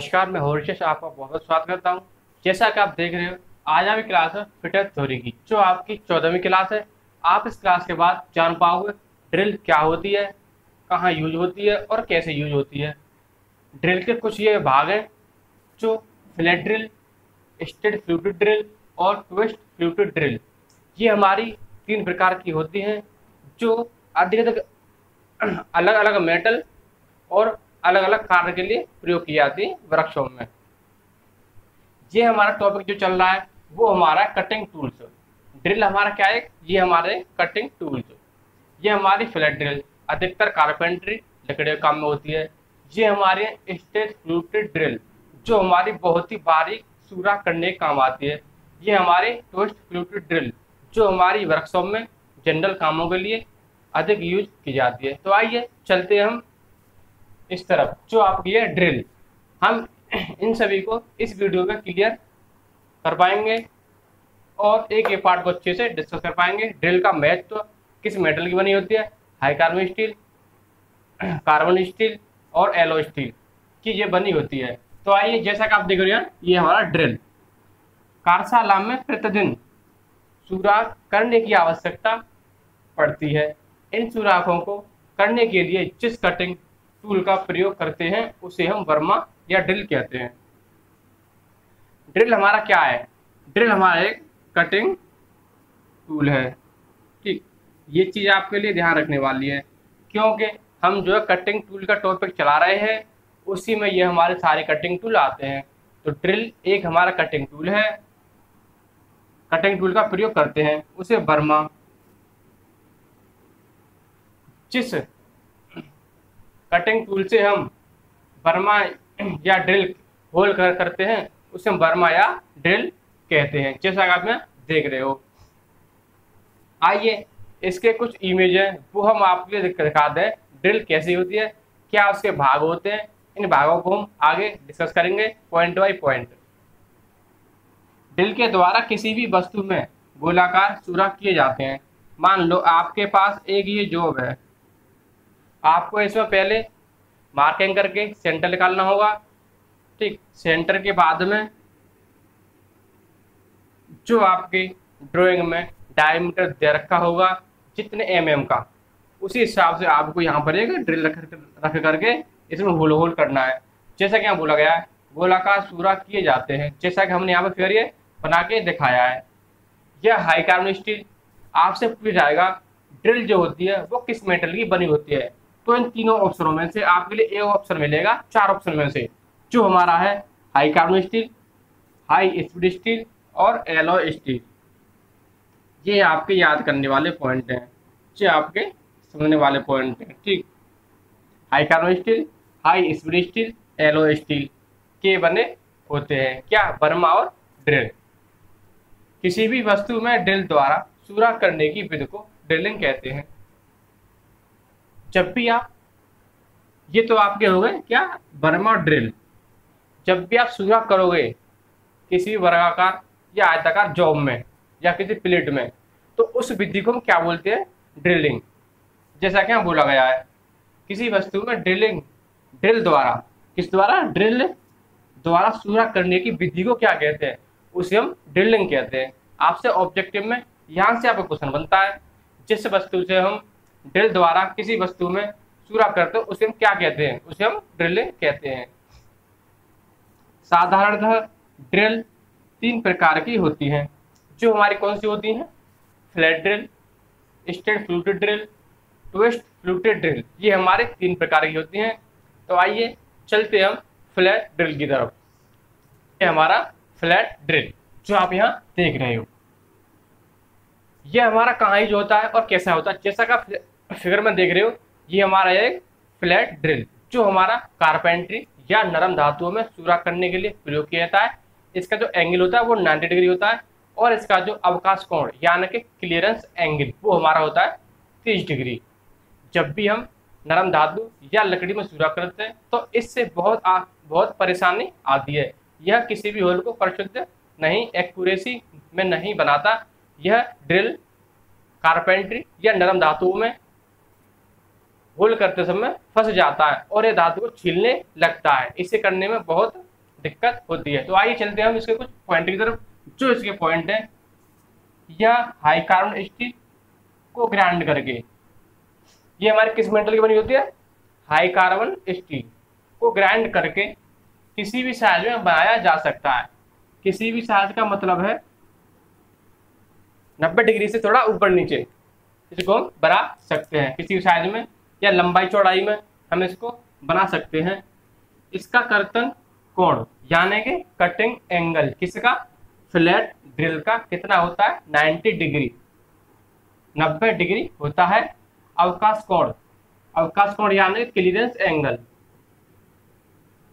नमस्कार, मैं हॉरिश आपका बहुत बहुत स्वागत करता हूँ। जैसा कि आप देख रहे हो, आज आपकी क्लास है फिटर थ्योरी की, जो आपकी 14वीं क्लास है। आप इस क्लास के बाद जान पाओगे ड्रिल क्या होती है, कहाँ यूज होती है और कैसे यूज होती है। ड्रिल के कुछ ये भाग हैं जो flat drill, straight fluted drill और ट्विस्ट फ्लूटेड ड्रिल। ये हमारी 3 प्रकार की होती हैं, जो अधिकतर अलग अलग मेटल और अलग अलग कार्य के लिए प्रयोग की जाती है वर्कशॉप में। ये हमारा टॉपिक जो चल रहा है वो हमारा कटिंग टूल्स। ड्रिल हमारा क्या है, ये हमारे कटिंग टूल्स। ये हमारी फ्लैट ड्रिल अधिकतर कारपेंट्री लकड़ी के काम में होती है। ये हमारी स्टेज फ्लूटेड ड्रिल जो हमारी बहुत ही बारीक सूरा करने के काम आती है। ये हमारी ट्विस्ट फ्लूटेड ड्रिल जो हमारी वर्कशॉप में जनरल कामों के लिए अधिक यूज की जाती है। तो आइए चलते हैं हम इस तरफ, जो आपकी है ड्रिल। हम इन सभी को इस वीडियो में क्लियर कर पाएंगे और एक एक पार्ट को अच्छे से डिस्कस कर पाएंगे। ड्रिल का महत्व, किस मेटल की बनी होती है, high carbon steel, carbon steel और एलो स्टील की ये बनी होती है। तो आइए, जैसा कि आप देख रहे हैं, ये हमारा ड्रिल। कार्यशाला में प्रतिदिन सुराख करने की आवश्यकता पड़ती है। इन सुराखों को करने के लिए जिस कटिंग टूल का प्रयोग करते हैं उसे हम वर्मा या ड्रिल कहते हैं। ड्रिल हमारा क्या है? ड्रिल हमारा एक कटिंग टूल है। ठीक, ये चीज़ आपके लिए ध्यान रखने वाली है, क्योंकि हम जो है कटिंग टूल का टॉपिक चला रहे हैं, उसी में ये हमारे सारे कटिंग टूल आते हैं। तो ड्रिल एक हमारा कटिंग टूल है, कटिंग टूल का प्रयोग करते हैं उसे वर्मा। जिस कटिंग टूल से हम वर्मा या ड्रिल होल करते हैं उसे हम वर्मा या ड्रिल कहते हैं, जैसा कि आप में देख रहे हो। आइए, इसके कुछ इमेज हैं वो हम आपके लिए दिखाते हैं। ड्रिल कैसी होती है, क्या उसके भाग होते हैं, इन भागों को हम आगे डिस्कस करेंगे पॉइंट बाय पॉइंट। ड्रिल के द्वारा किसी भी वस्तु में गोलाकार सुराख किए जाते हैं। मान लो आपके पास एक ये जॉब है, आपको इसमें पहले मार्किंग करके सेंटर निकालना होगा। ठीक, सेंटर के बाद में जो आपके ड्राइंग में डायमीटर दे रखा होगा जितने एमएम का, उसी हिसाब से आपको यहाँ पर एक ड्रिल रख करके इसमें होल होल करना है। जैसा कि यहाँ बोला गया है, गोलाकार सुराख किए जाते हैं, जैसा कि हमने यहाँ पर फिर ये बना के दिखाया है। यह हाई कार्बन स्टील। आपसे पूछ जाएगा ड्रिल जो होती है वो किस मेटल की बनी होती है, तो इन तीनों ऑप्शनों में से आपके लिए एक ऑप्शन मिलेगा 4 ऑप्शन में से, जो हमारा है high carbon steel, high speed steel और एलो स्टील। ये आपके याद करने वाले पॉइंट हैं, जो आपके समझने वाले पॉइंट हैं। ठीक, high carbon steel, high speed steel, alloy steel के बने होते हैं क्या, वर्मा और ड्रिल। किसी भी वस्तु में ड्रिल द्वारा सुराख करने की विधि को ड्रिलिंग कहते हैं। जब भी आप, ये तो आपके हो गए क्या, वर्मा और ड्रिल। जब भी आप सुराख करोगे किसी भी वर्गाकार या आयताकार जॉब में या किसी प्लेट में, तो उस विधि को हम क्या बोलते हैं, ड्रिलिंग। जैसा कि यहाँ बोला गया है, किसी वस्तु में ड्रिल द्वारा, किस द्वारा, ड्रिल द्वारा सुराख करने की विधि को क्या कहते हैं, उसे हम ड्रिलिंग कहते हैं। आपसे ऑब्जेक्टिव में यहाँ से आपका क्वेश्चन बनता है, जिस वस्तु से हम ड्रिल द्वारा किसी वस्तु में सुराख करते हैं उसे हम क्या कहते हैं, उसे हम ड्रिलिंग कहते हैं। साधारणतः ड्रिल 3 प्रकार की होती हैं, जो हमारी कौन सी होती हैं, flat drill, straight fluted drill, twist fluted drill. ये हमारे 3 प्रकार की होती हैं। तो आइए चलते हम फ्लैट ड्रिल की तरफ। ये हमारा फ्लैट ड्रिल जो आप यहाँ देख रहे हो, यह हमारा कहाँ यूज होता है और कैसा होता है। जैसा कि फिगर में देख रहे हो, ये हमारा एक फ्लैट ड्रिल जो हमारा कारपेंट्री या नरम धातुओं में सुराख करने के लिए प्रयोग किया जाता है। इसका जो एंगल होता है वो 90 डिग्री होता है और इसका जो अवकाश कोण यानी कि क्लियरेंस एंगल वो हमारा होता है 30 डिग्री। जब भी हम नरम धातु या लकड़ी में सुराख करते हैं तो इससे बहुत परेशानी आती है। यह किसी भी होल को परिशुद्ध नहीं, एक्यूरेसी में नहीं बनाता। यह ड्रिल कारपेंट्री या नरम धातुओं में होल करते समय फंस जाता है और यह धातु को छीलने लगता है। इसे करने में बहुत दिक्कत होती है। तो आइए चलते हैं हम इसके कुछ पॉइंट की तरफ। जो इसके पॉइंट है, यह हाई कार्बन स्टील को ग्राइंड करके, ये हमारे किस मेटल की बनी होती है, हाई कार्बन स्टील को ग्राइंड करके किसी भी साइज में बनाया जा सकता है। किसी भी साइज का मतलब है 90 डिग्री से थोड़ा ऊपर नीचे इसको हम बना सकते हैं किसी भी साइज में, या लंबाई चौड़ाई में हम इसको बना सकते हैं। इसका कर्तन कोण यानी कि कटिंग एंगल किसका, फ्लैट ड्रिल का कितना होता है, 90 डिग्री, 90 डिग्री होता है। अवकाश कोण यानी क्लियरेंस एंगल,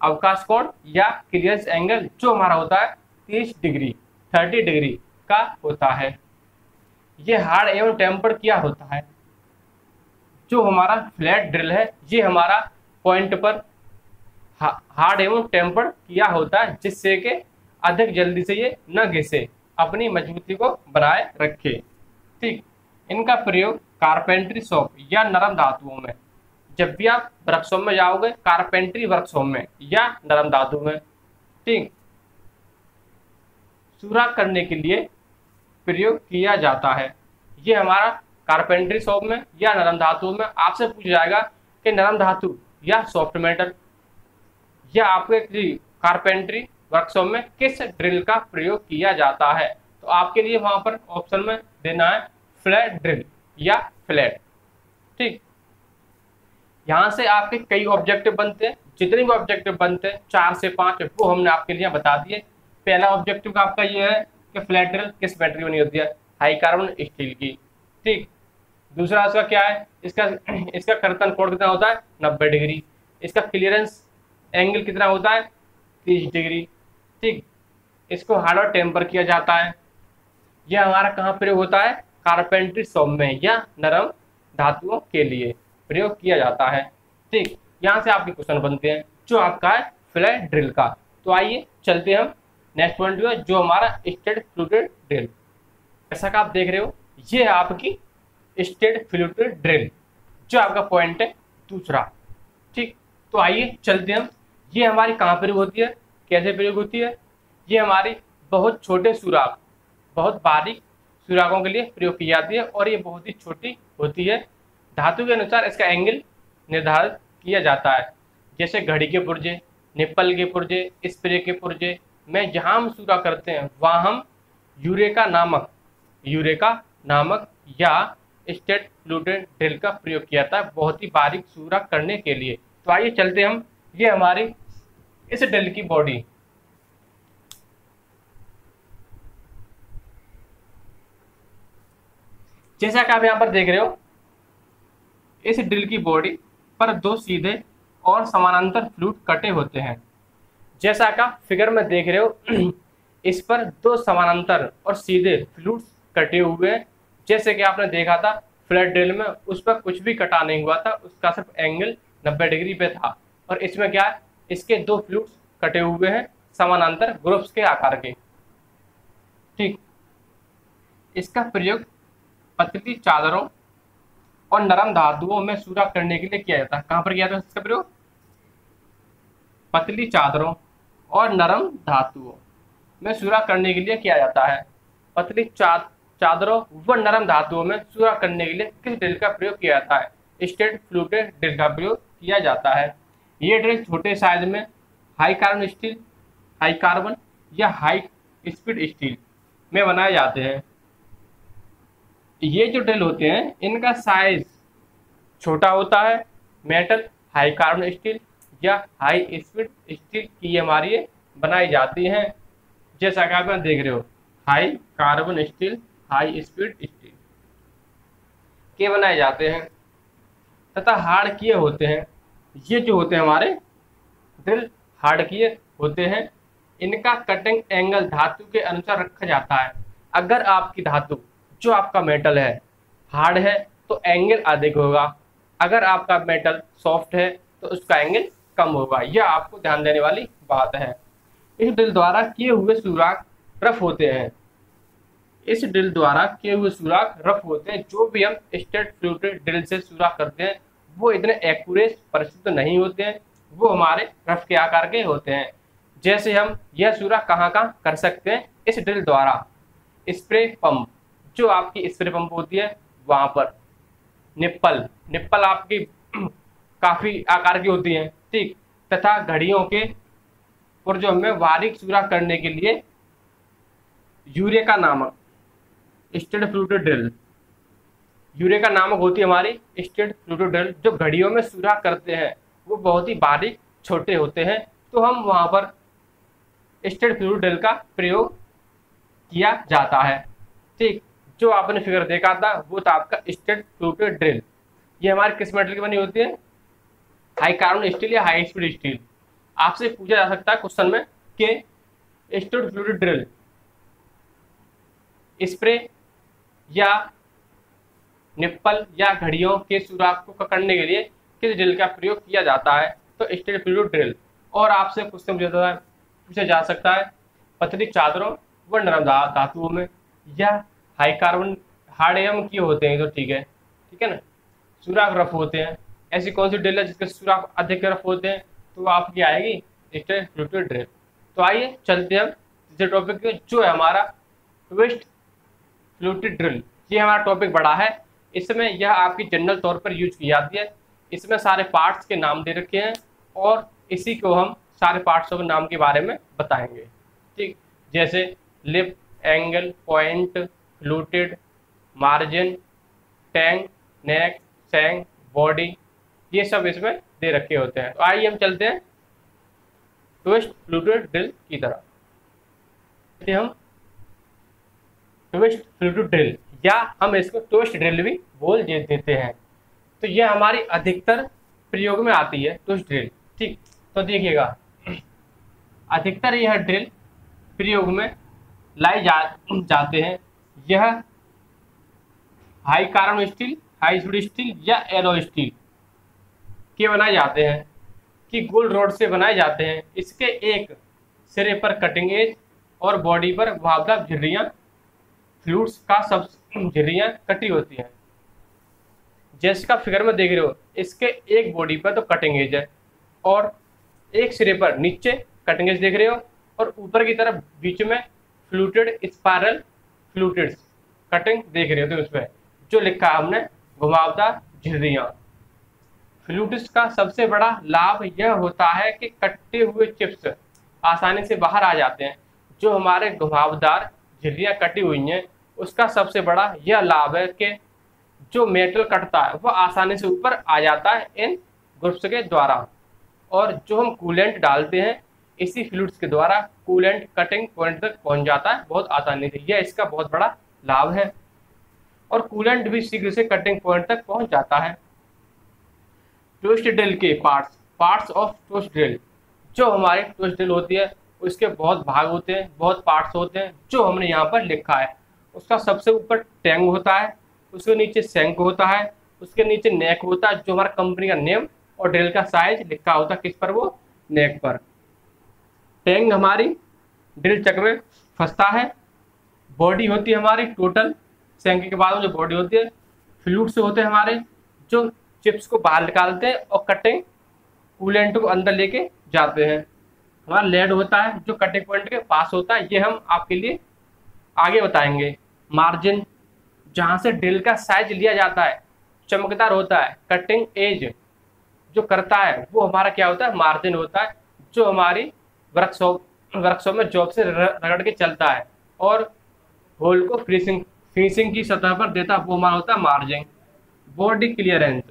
अवकाश कोण या क्लियरेंस एंगल जो हमारा होता है 30 डिग्री, 30 डिग्री का होता है। ये हार्ड एवं टेम्पर्ड किया होता है। जो हमारा फ्लैट ड्रिल है ये हमारा पॉइंट पर हार्ड एवं टेम्पर्ड किया होता है, जिससे कि अधिक जल्दी से ये न घिसे, अपनी मजबूती को बनाए रखे। ठीक, इनका प्रयोग कारपेंट्री शॉप या नरम धातुओं में, जब भी आप वर्कशॉप में जाओगे कारपेंट्री वर्कशॉप में या नरम धातु में, ठीक, सुराख करने के लिए प्रयोग किया जाता है। ये हमारा कारपेंट्री शॉप में या नरम धातु में आपसे पूछा जाएगा कि नरम धातु या सॉफ्ट मेटल या आपके कारपेंट्री वर्कशॉप में किस ड्रिल का प्रयोग किया जाता है। तो आपके लिए वहां पर ऑप्शन में देना है फ्लैट ड्रिल या फ्लैट। ठीक, यहाँ से आपके कई ऑब्जेक्टिव बनते हैं, जितने भी ऑब्जेक्टिव बनते हैं 4 से 5 वो हमने आपके लिए बता दिए। पहला ऑब्जेक्टिव आपका ये है कि फ्लैट ड्रिल किस बैटरी की बनी होती है, हाई कार्बन स्टील की। ठीक, दूसरा इसका क्या है, इसका कर्तन कोण कितना होता है, 90 डिग्री। इसका क्लियरेंस एंगल कितना होता है, 30 डिग्री। ठीक, इसको हार्ड और टेम्पर किया जाता है। यह हमारा कहाँ प्रयोग होता है, कारपेंट्री शॉप में या नरम धातुओं के लिए प्रयोग किया जाता है। ठीक, यहाँ से आपके क्वेश्चन बनते हैं जो आपका है फ्लैट ड्रिल का। तो आइए चलते हैं हम नेक्स्ट पॉइंट जो है, जो हमारा स्टेट फ्लूटेड ड्रिल। जैसा कि आप देख रहे हो ये है आपकी स्टेट फ्लूटेड ड्रिल, जो आपका पॉइंट है दूसरा। ठीक, तो आइए चलते हैं हम, ये हमारी कहाँ प्रयोग होती है, कैसे प्रयोग होती है। ये हमारी बहुत छोटे सुराख, बहुत बारीक सुराखों के लिए प्रयोग की जाती है और ये बहुत ही छोटी होती है। धातु के अनुसार इसका एंगल निर्धारित किया जाता है, जैसे घड़ी के पुर्जे, निप्पल के पुर्जे, स्प्रे के पुर्जे में जहाँ हम सुराख करते हैं वहाँ हम यूरेका नामक या स्टेट फ्लूटेड ड्रिल का प्रयोग किया था, बहुत ही बारीक सुराख करने के लिए। तो आइए चलते हम, ये हमारी इस ड्रिल की बॉडी, जैसा कि आप यहाँ पर देख रहे हो, इस ड्रिल की बॉडी पर 2 सीधे और समानांतर फ्लूट कटे होते हैं। जैसा कि आप फिगर में देख रहे हो इस पर 2 समानांतर और सीधे फ्लूट्स कटे हुए हैं। जैसे कि आपने देखा था फ्लैट ड्रिल में, उस पर कुछ भी कटा नहीं हुआ था, उसका सिर्फ एंगल 90 डिग्री पे था। और इसमें क्या है, इसके 2 फ्लूट्स कटे हुए हैं समानांतर ग्रुप्स के आकार के। ठीक, इसका प्रयोग पतली चादरों और नरम धातुओं में सुराख करने के लिए किया जाता है। कहाँ पर किया जाता है इसका प्रयोग, पतली चादरों और नरम धातुओं में सुराख करने के लिए किया जाता है। पतली चादरों व नरम धातुओं में सुराख करने के लिए किस ड्रिल का प्रयोग किया जाता है, स्टेट फ्लूटेड ड्रिल का प्रयोग किया जाता है। ये ड्रिल छोटे साइज में हाई कार्बन या हाई स्पीड स्टील में बनाए जाते हैं। ये जो ड्रिल होते हैं इनका साइज छोटा होता है। मेटल हाई कार्बन स्टील या हाई स्पीड स्टील की हमारी बनाई जाती हैं। जैसा कि आप यहाँ देख रहे हो, high carbon steel, high speed steel के बनाए जाते हैं तथा हार्ड किए होते हैं। ये जो होते हैं हमारे ड्रिल हार्ड किए होते हैं। इनका कटिंग एंगल धातु के अनुसार रखा जाता है। अगर आपकी धातु, जो आपका मेटल है, हार्ड है तो एंगल अधिक होगा, अगर आपका मेटल सॉफ्ट है तो उसका एंगल कम होगा। यह आपको ध्यान देने वाली बात है। इस ड्रिल द्वारा किए हुए सुराख रफ होते हैं। इस ड्रिल द्वारा किए हुए सुराख रफ होते हैं। जो भी हम स्टेट फ्लूटेड ड्रिल से सुराख करते हैं वो इतने एक्यूरेट परिशुद्ध नहीं होते हैं, वो हमारे रफ के आकार के होते हैं। जैसे हम यह सुराख कहाँ कहाँ कर सकते हैं इस ड्रिल द्वारा। स्प्रे पंप, जो आपकी स्प्रे पंप होती है वहां पर। निप्पल, निप्पल आपकी काफी आकार की होती है, ठीक। तथा घड़ियों के पुर्जों में बारीक सुराख करने के लिए यूरेका नामक स्टड फ्लूटेड ड्रिल। यूरेका नामक होती है हमारी स्टड फ्लूटेड ड्रिल, जो घड़ियों में सुराख करते हैं वो बहुत ही बारीक छोटे होते हैं, तो हम वहां पर स्टड फ्लूटेड ड्रिल का प्रयोग किया जाता है, ठीक। जो आपने फिगर देखा था वो था आपका स्टड फ्लूटेड ड्रिल। ये हमारे किस मेटल की बनी होती है? हाई कार्बन स्टील या हाई स्पीड स्टील। आपसे पूछा जा सकता है क्वेश्चन में कि स्टड फ्लूटेड ड्रिल स्प्रे या निप्पल या घड़ियों के सुराख को करने के लिए किस ड्रिल का प्रयोग किया जाता है? तो स्टड फ्लूटेड ड्रिल। और आपसे क्वेश्चन पूछा जा सकता है पतली चादरों व नरम धातुओं में या हाई कार्बन हार्ड एयम की होते हैं, तो ठीक है ना, सुराख रफ होते हैं। ऐसी कौन सी ड्रिल है जिसके सुराख अधिक रफ होते हैं? तो वो आपकी आएगी स्टड फ्लूटेड ड्रिल। तो आइए चलते हैं तीसरे टॉपिक पे, जो है हमारा ट्विस्ट फ्लूटेड ड्रिल। ये हमारा टॉपिक बड़ा है, इसमें यह आपकी जनरल तौर पर यूज की जाती है। इसमें सारे पार्ट्स के नाम दे रखे हैं और इसी को हम सारे पार्ट्सों के नाम के बारे में बताएंगे, ठीक। जैसे lip, angle, point, fluted, margin, tang, neck, shank, body, ये सब इसमें दे रखे होते हैं। तो आइए हम चलते हैं ट्विस्ट फ्लूटेड ड्रिल की तरफ। हम ट्विस्ट फ्लूटेड ड्रिल या हम इसको ट्विस्ट ड्रिल भी बोल देते हैं। तो यह हमारी अधिकतर प्रयोग में आती है ट्विस्ट ड्रिल, ठीक। तो देखिएगा, अधिकतर यह ड्रिल प्रयोग में लाई जाते हैं। यह high carbon steel, high speed steel या एलो स्टील के बनाए जाते हैं कि गोल्ड रॉड से बनाए जाते हैं। इसके एक सिरे पर कटिंग एज और बॉडी पर घुमावदार झिर्रियाँ, फ्लूट्स का सब झिर्रियाँ कटी होती हैं। जैसे का फिगर में देख रहे हो, इसके एक बॉडी पर तो कटिंग एज है और एक सिरे पर नीचे कटिंग एज देख रहे हो और ऊपर की तरफ बीच में फ्लूटेड स्पाइरल फ्लूटेड कटिंग देख रहे हो। तो उसमें जो लिखा है हमने घुमावदार झिर्रियाँ। फ्लूटिस्ट का सबसे बड़ा लाभ यह होता है कि कटे हुए चिप्स आसानी से बाहर आ जाते हैं। जो हमारे घुमावदार झिर्रियाँ कटी हुई हैं उसका सबसे बड़ा यह लाभ है कि जो मेटल कटता है वह आसानी से ऊपर आ जाता है इन ग्रुप्स के द्वारा। और जो हम कूलेंट डालते हैं इसी फ्लूइड्स के द्वारा कूलेंट कटिंग पॉइंट तक पहुंच जाता है बहुत आसानी से। यह इसका बहुत बड़ा लाभ है और कूलेंट भी शीघ्र से कटिंग पॉइंट तक पहुंच जाता है। ट्विस्ट ड्रिल के पार्ट्स ऑफ ट्विस्ट ड्रिल। जो हमारी ट्विस्ट ड्रिल होती है उसके बहुत भाग होते हैं, बहुत पार्ट्स होते हैं जो हमने यहाँ पर लिखा है। उसका सबसे ऊपर टैंग होता है, उसके नीचे सैंक होता है, उसके नीचे नेक होता है जो हमारा कंपनी का नेम और ड्रिल का साइज लिखा होता है किस पर, वो नेक पर। टैंग हमारी ड्रिल चक में फंसता है। बॉडी होती है हमारी टोटल, सैंक के बाद में जो बॉडी होती है। फ्लूट्स होते हैं हमारे जो चिप्स को बाहर निकालते हैं और कटिंग कूलेंट को अंदर लेके जाते हैं। हमारा लेड होता है जो कटिंग पॉइंट के पास होता है, ये हम आपके लिए आगे बताएंगे। मार्जिन, जहाँ से ड्रिल का साइज लिया जाता है, चमकदार होता है। कटिंग एज जो करता है वो हमारा क्या होता है, मार्जिन होता है, जो हमारी वर्कशॉप में जॉब से रगड़ के चलता है और होल को फिनिशिंग की सतह पर देता है, वो हमारा होता है मार्जिन। बॉडी क्लियरेंस,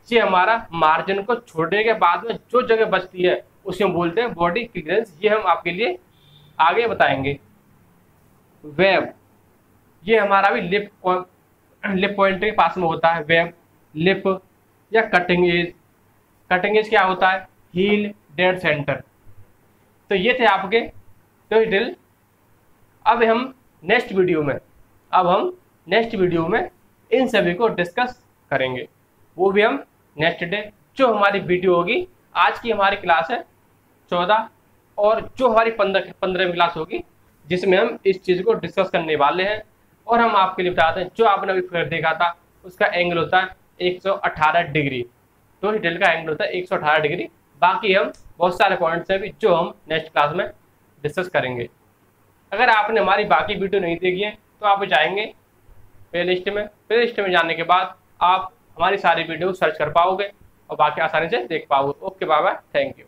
ये हमारा मार्जिन को छोड़ने के बाद में जो जगह बचती है उसे हम बोलते हैं बॉडी क्लियरेंस। ये हम आपके लिए आगे बताएंगे। वेब, ये हमारा भी लिप पॉइंट के पास में होता है। वेब, लिप या कटिंग एज। कटिंग एज क्या होता है, हील, डेड सेंटर। तो ये थे आपके तो ड्रिल। अब हम नेक्स्ट वीडियो में इन सभी को डिस्कस करेंगे, वो भी हम नेक्स्ट डे। जो हमारी वीडियो होगी, आज की हमारी क्लास है 14 और जो हमारी 15वीं क्लास होगी जिसमें हम इस चीज़ को डिस्कस करने वाले हैं। और हम आपके लिए बताते हैं जो आपने अभी फिगर देखा था उसका एंगल होता है 118 डिग्री। तो ड्रिल का एंगल होता है 118 डिग्री। बाकी हम बहुत सारे पॉइंट्स हैं भी जो हम नेक्स्ट क्लास में डिस्कस करेंगे। अगर आपने हमारी बाकी वीडियो नहीं देखी है तो आप जाएंगे प्ले लिस्ट में जाने के बाद आप हमारी सारी वीडियो सर्च कर पाओगे और बाकी आसानी से देख पाओगे। Okay bye bye, thank you.